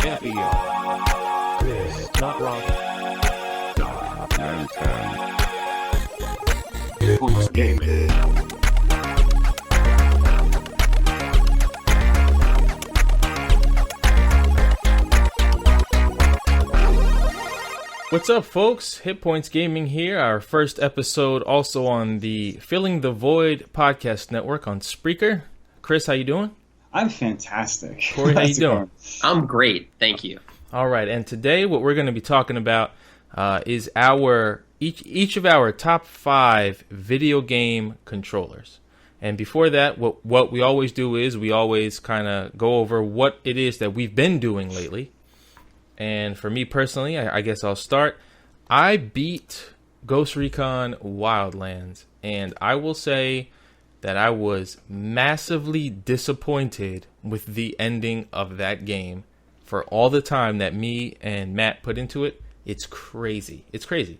Can't be young. This, not wrong. And 10. Points gaming. What's up, folks? Hit Points Gaming here. Our first episode also on the Filling the Void podcast network on Spreaker. Chris, how you doing? I'm fantastic. Corey, how you doing? I'm great, thank you. All right, and today what we're going to be talking about is our each of our top 5 video game controllers. And before that, what we always do is we always kind of go over what it is that we've been doing lately. And for me personally, I guess I'll start. I beat Ghost Recon Wildlands, and I will say that I was massively disappointed with the ending of that game. For all the time that me and Matt put into it, it's crazy. It's crazy.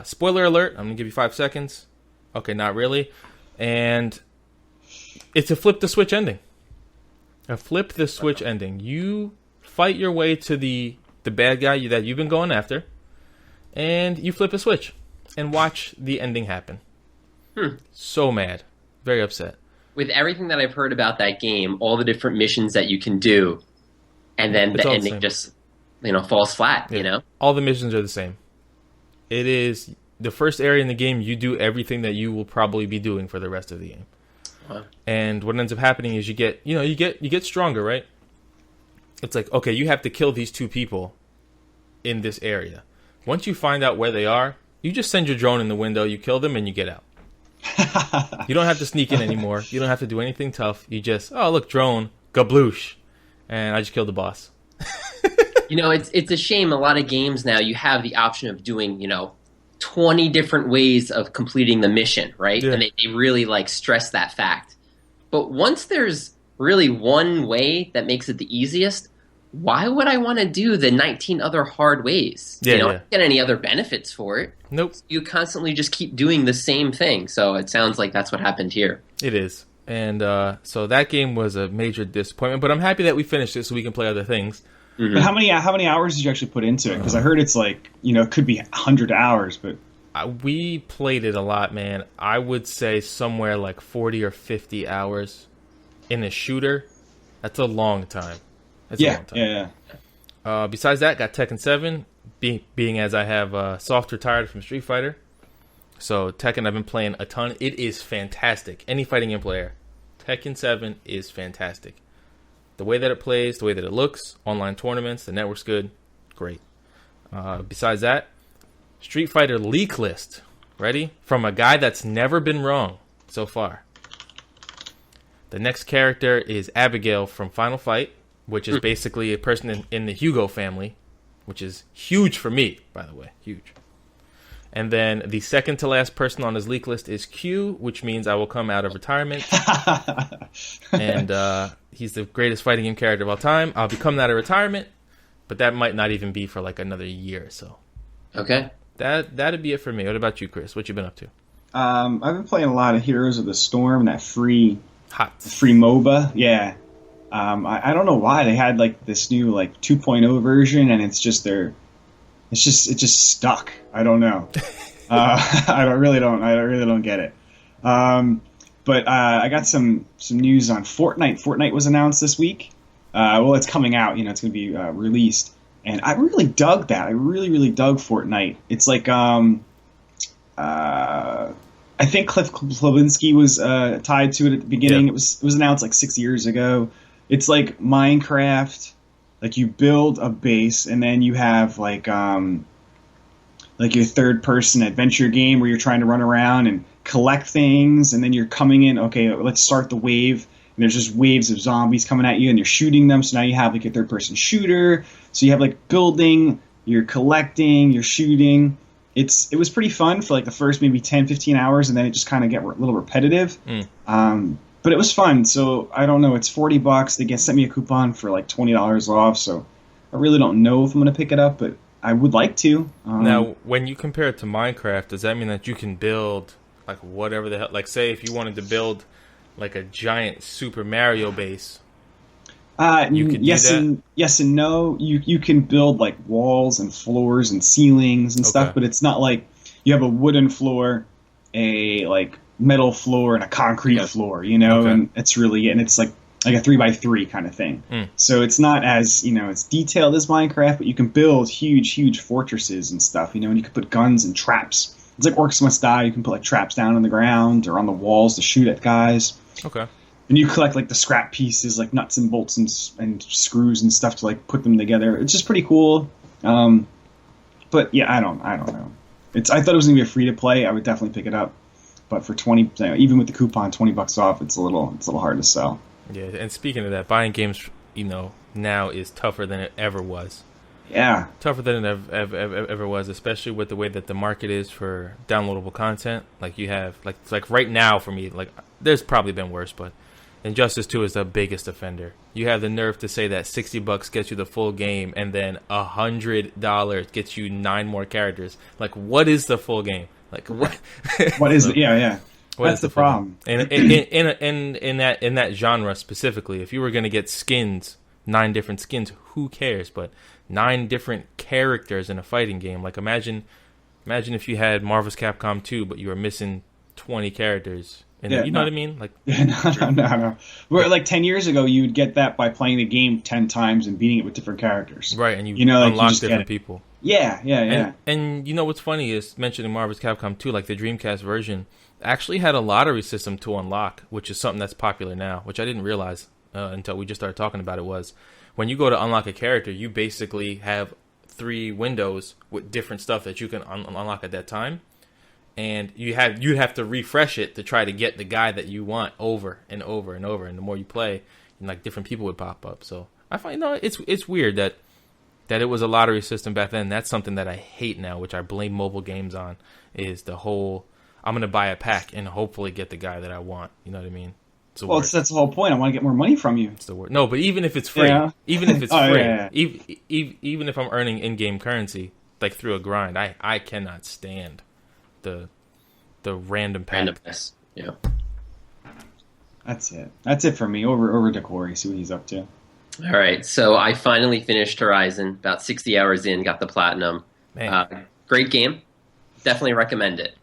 Spoiler alert, I'm going to give you 5 seconds. Okay, not really. And it's a flip the switch ending. A flip the switch ending. You fight your way to the bad guy that you've been going after, and you flip a switch and watch the ending happen. So mad. Very upset. With everything that I've heard about that game, all the different missions that you can do, and then the ending just, falls flat, Yeah. All the missions are the same. It is the first area in the game, you do everything that you will probably be doing for the rest of the game. Wow. And what ends up happening is you get stronger, right? It's like, okay, you have to kill these 2 people in this area. Once you find out where they are, you just send your drone in the window, you kill them, and you get out. You don't have to sneak in anymore. You don't have to do anything tough. You just, oh, look, drone, gabloosh. And I just killed the boss. It's a shame. A lot of games now, you have the option of doing, 20 different ways of completing the mission, right? Yeah. And they really, stress that fact. But once there's really one way that makes it the easiest, why would I want to do the 19 other hard ways? I don't get any other benefits for it. Nope. You constantly just keep doing the same thing. So it sounds like that's what happened here. It is. And so that game was a major disappointment, but I'm happy that we finished it so we can play other things. Mm-hmm. But how many hours did you actually put into it? Because I heard it's it could be 100 hours, but We played it a lot, man. I would say somewhere like 40 or 50 hours. In a shooter, that's a long time. That's a long time. Yeah. Besides that, got Tekken 7, being as I have soft retired from Street Fighter. So Tekken, I've been playing a ton. It is fantastic. Any fighting game player, Tekken 7 is fantastic. The way that it plays, the way that it looks, online tournaments, the network's good. Great. Besides that, Street Fighter leak list. Ready? From a guy that's never been wrong so far. The next character is Abigail from Final Fight, which is basically a person in the Hugo family, which is huge for me, by the way. Huge. And then the second to last person on his leak list is Q, which means I will come out of retirement. And he's the greatest fighting game character of all time. I'll be coming out of retirement, but that might not even be for like another year or so. Okay. That'd be it for me. What about you, Chris? What you been up to? I've been playing a lot of Heroes of the Storm, that free Hot. MOBA. Yeah. I don't know why they had this new 2.0 version, and it's just stuck. I don't know. I really don't get it. But I got some news on Fortnite. Fortnite was announced this week. It's coming out. It's going to be released, and I really dug that. I really dug Fortnite. It's I think Cliff Klavinsky was tied to it at the beginning. Yeah. It was announced 6 years ago. It's like Minecraft. You build a base, and then you have your third person adventure game where you're trying to run around and collect things, and then you're coming in. Okay, let's start the wave. And there's just waves of zombies coming at you, and you're shooting them. So now you have your third person shooter. So you have building, you're collecting, you're shooting. It was pretty fun for the first maybe 10, 15 hours, and then it just kind of get a little repetitive. But it was fun. So I don't know. It's $40. They sent me a coupon for $20 off. So I really don't know if I'm going to pick it up, but I would like to. Now, when you compare it to Minecraft, does that mean that you can build whatever the hell? Say if you wanted to build a giant Super Mario base, You can do yes that? and yes and no. You can build like walls and floors and ceilings and stuff, Okay. but it's not like you have a wooden floor, a like metal floor, and a concrete floor. Okay. And it's really and it's like a 3x3 kind of thing. So it's not as as detailed as Minecraft, but you can build huge fortresses and stuff. And you can put guns and traps. It's like Orcs Must Die. You can put like traps down on the ground or on the walls to shoot at guys. Okay. And you collect like the scrap pieces, like nuts and bolts and screws and stuff to like put them together. It's just pretty cool. But yeah, I don't know. I thought it was gonna be a free to play. I would definitely pick it up. But for 20, even with the coupon, $20 off, it's a little hard to sell. Yeah, and speaking of that, buying games, now is tougher than it ever was. Yeah. Tougher than it ever was, especially with the way that the market is for downloadable content. Like you have, like right now for me, like there's probably been worse, but Injustice 2 is the biggest offender. You have the nerve to say that $60 gets you the full game, and then $100 gets you 9 more characters. Like, what is the full game? Like, what? What is it? Yeah. What That's is the full problem. game? And in that genre specifically, if you were gonna get skins, 9 different skins, who cares? But 9 different characters in a fighting game. Like, imagine if you had Marvel's Capcom 2, but you were missing 20 characters. And you know what I mean? Like, no. Where like 10 years ago, you would get that by playing the game 10 times and beating it with different characters. right, and you like, unlock just get different it. people. Yeah. And you know what's funny is mentioning Marvel's Capcom 2, like the Dreamcast version, actually had a lottery system to unlock, which is something that's popular now, which I didn't realize until we just started talking about it. Was when you go to unlock a character, you basically have 3 windows with different stuff that you can unlock at that time. And you'd have to refresh it to try to get the guy that you want over and over and over. And the more you play, like different people would pop up. So I find it's weird that it was a lottery system back then. That's something that I hate now, which I blame mobile games on. Is the whole I'm gonna buy a pack and hopefully get the guy that I want. You know what I mean? It's the worst. That's the whole point. I want to get more money from you. It's the worst. No, but even if it's free, Yeah. even if it's Oh, free, yeah. even if I'm earning in-game currency, like through a grind, I cannot stand the random pack. Randomness. Yeah. That's it. That's it for me. Over to Corey. See what he's up to. All right. So I finally finished Horizon. About 60 hours in, got the platinum. Man. Great game. Definitely recommend it.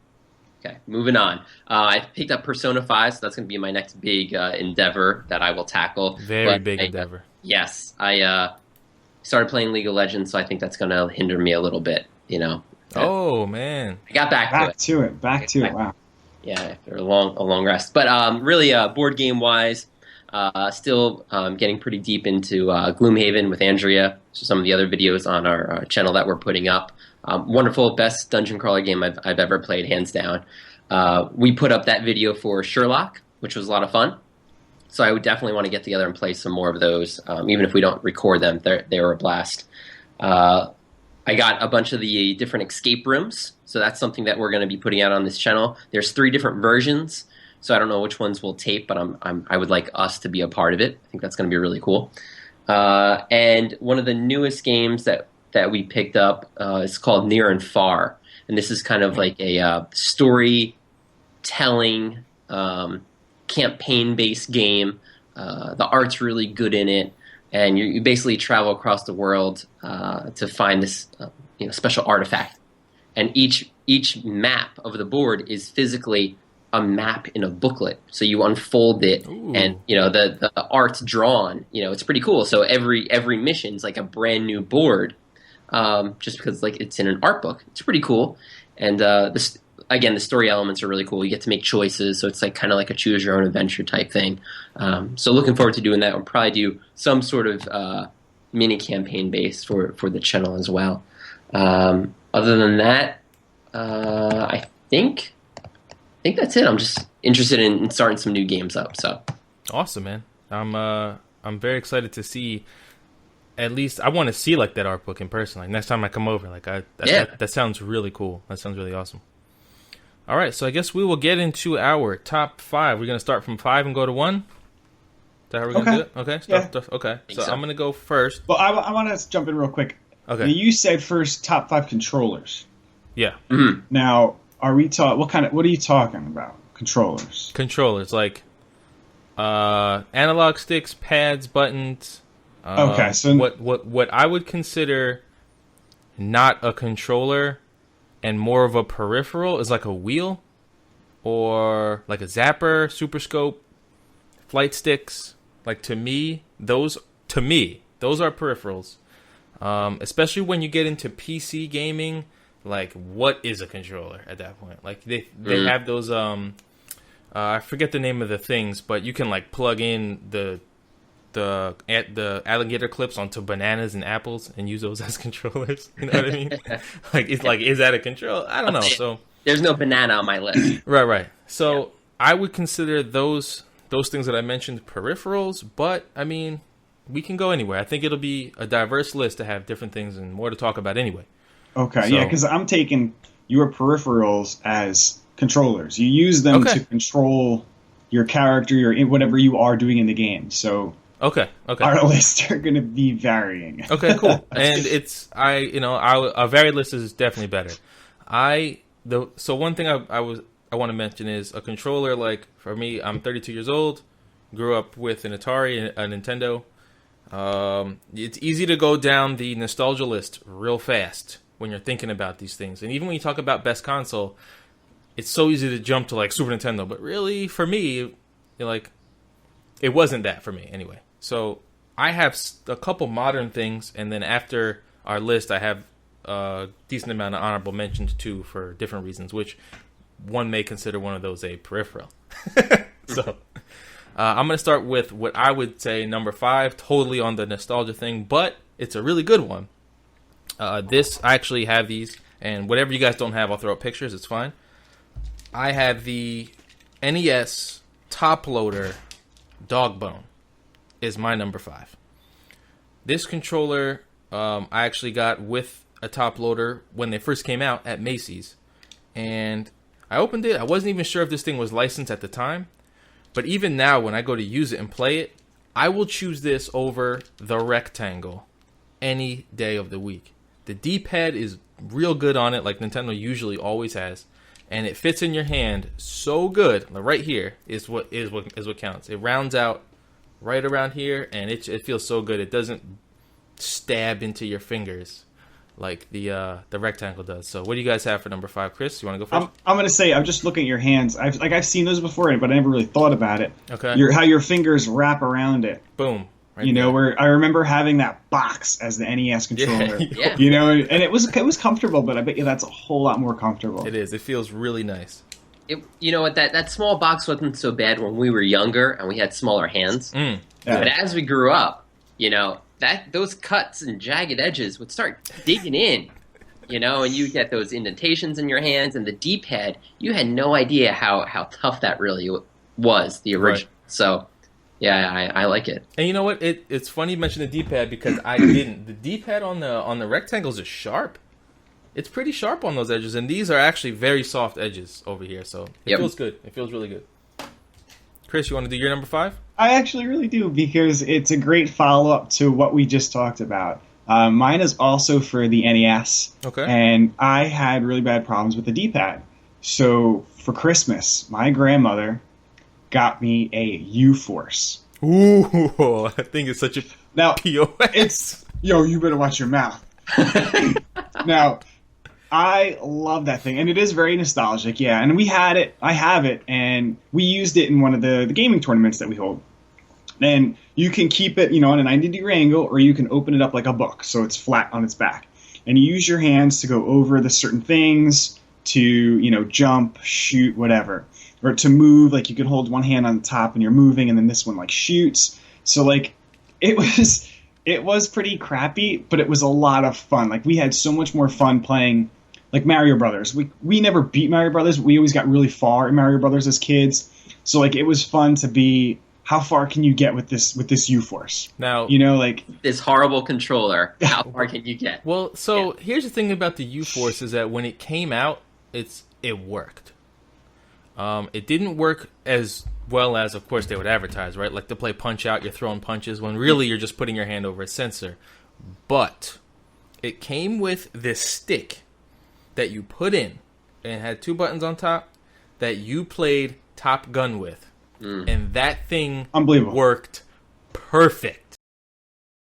Okay, moving on. I picked up Persona 5, so that's going to be my next big endeavor that I will tackle. Very big endeavor. Yes. I started playing League of Legends, so I think that's going to hinder me a little bit, Oh man. I got back to it. Back to it. Wow. Yeah, after a long rest. But really, board game wise, still getting pretty deep into Gloomhaven with Andrea. So some of the other videos on our channel that we're putting up. Wonderful, best dungeon crawler game I've ever played, hands down. We put up that video for Sherlock, which was a lot of fun. So I would definitely want to get together and play some more of those, even if we don't record them. They were a blast. I got a bunch of the different escape rooms, so that's something that we're going to be putting out on this channel. There's 3 different versions, so I don't know which ones we'll tape, but I would like us to be a part of it. I think that's going to be really cool. And one of the newest games that we picked up is called Near and Far, and this is kind of like a storytelling, campaign-based game. The art's really good in it. And you basically travel across the world to find this special artifact. And each map of the board is physically a map in a booklet. So you unfold it, Ooh. and the art's drawn. It's pretty cool. So every mission's like a brand new board, just because like it's in an art book. It's pretty cool. And the story elements are really cool. You get to make choices, so it's like kind of like a choose your own adventure type thing. So looking forward to doing that. We'll probably do some sort of mini campaign base for the channel as well. Other than that, I think that's it. I'm just interested in starting some new games up. So Awesome, man. I'm very excited to see. At least I want to see like that art book in person. Like next time I come over, that sounds really cool. That sounds really awesome. All right, so I guess we will get into our top 5. We're gonna start from 5 and go to 1. Is that how we're gonna do it? Okay. Okay. So I'm gonna go first. Well, I want to jump in real quick. Okay. Now, you said first top 5 controllers. Yeah. Now, are we what are you talking about? Controllers. Controllers like analog sticks, pads, buttons, Okay, so what I would consider not a controller and more of a peripheral is like a wheel or like a zapper, super scope, flight sticks. Like to me, those are peripherals. Especially when you get into PC gaming, like what is a controller at that point? Like they have those I forget the name of the things, but you can like plug in the alligator clips onto bananas and apples and use those as controllers. You know what I mean? Is that a control? I don't know. So there's no banana on my list. Right. So I would consider those things that I mentioned peripherals, but I mean, we can go anywhere. I think it'll be a diverse list to have different things and more to talk about anyway. Okay, yeah, because I'm taking your peripherals as controllers. You use them to control your character, whatever you are doing in the game. So okay, our lists are going to be varying. Okay, cool. And a varied list is definitely better. So one thing I want to mention is a controller. Like for me, I'm 32 years old, grew up with an Atari, a Nintendo. It's easy to go down the nostalgia list real fast when you're thinking about these things. And even when you talk about best console, it's so easy to jump to like Super Nintendo. But really, for me, it wasn't that for me anyway. So I have a couple modern things, and then after our list, I have a decent amount of honorable mentions too for different reasons, which one may consider one of those a peripheral. So I'm going to start with what I would say number 5, totally on the nostalgia thing, but it's a really good one. I actually have these, and whatever you guys don't have, I'll throw up pictures. It's fine. I have the NES top loader Dogbone is my number 5. This controller I actually got with a top loader when they first came out at Macy's, and I opened it. I wasn't even sure if this thing was licensed at the time, but even now when I go to use it and play it, I will choose this over the Rectangle any day of the week. The D-pad is real good on it, like Nintendo usually always has, and it fits in your hand so good. Right here is what counts. It rounds out right around here, and it feels so good. It doesn't stab into your fingers like the Rectangle does. So what do you guys have for number 5, Chris? You want to go first? I'm going to say, I'm just looking at your hands. I've seen those before, but I never really thought about it. Okay. How your fingers wrap around it. Boom. Right there. Where I remember having that box as the NES controller. Yeah. And it was comfortable, but I bet you that's a whole lot more comfortable. It is. It feels really nice. That small box wasn't so bad when we were younger and we had smaller hands. Yeah. But as we grew up, those cuts and jagged edges would start digging in, and you get those indentations in your hands, and the D-pad, you had no idea how tough that really was, the original. Right. So, yeah, I like it. And you know what? It's funny you mentioned the D-pad because I didn't. The D-pad on the rectangles is sharp. It's pretty sharp on those edges, and these are actually very soft edges over here, so it feels good. It feels really good. Chris, you want to do your number 5? I actually really do, because it's a great follow-up to what we just talked about. Mine is also for the NES, okay. And I had really bad problems with the D-pad. So for Christmas, my grandmother got me a U-Force. Ooh, I think it's such a POS. You better watch your mouth. Now, I love that thing, and it is very nostalgic, yeah. And we had it, I have it, and we used it in one of the gaming tournaments that we hold. And you can keep it, on a 90-degree angle, or you can open it up like a book, so it's flat on its back. And you use your hands to go over the certain things, to, jump, shoot, whatever. Or to move, like you can hold one hand on the top and you're moving, and then this one, like, shoots. So, like, it was pretty crappy, but it was a lot of fun. Like, we had so much more fun playing, like, Mario Brothers. We never beat Mario Brothers. We always got really far in Mario Brothers as kids. So, like, it was fun to be, how far can you get with this U-Force? Now, this horrible controller, how far can you get? Well, here's the thing about the U-Force is that when it came out, it worked. It didn't work as well as, of course, they would advertise, right? Like to play Punch-Out, you're throwing punches, when really you're just putting your hand over a sensor. But it came with this stick that you put in, and had 2 buttons on top that you played Top Gun with. And that thing Unbelievable. Worked perfect.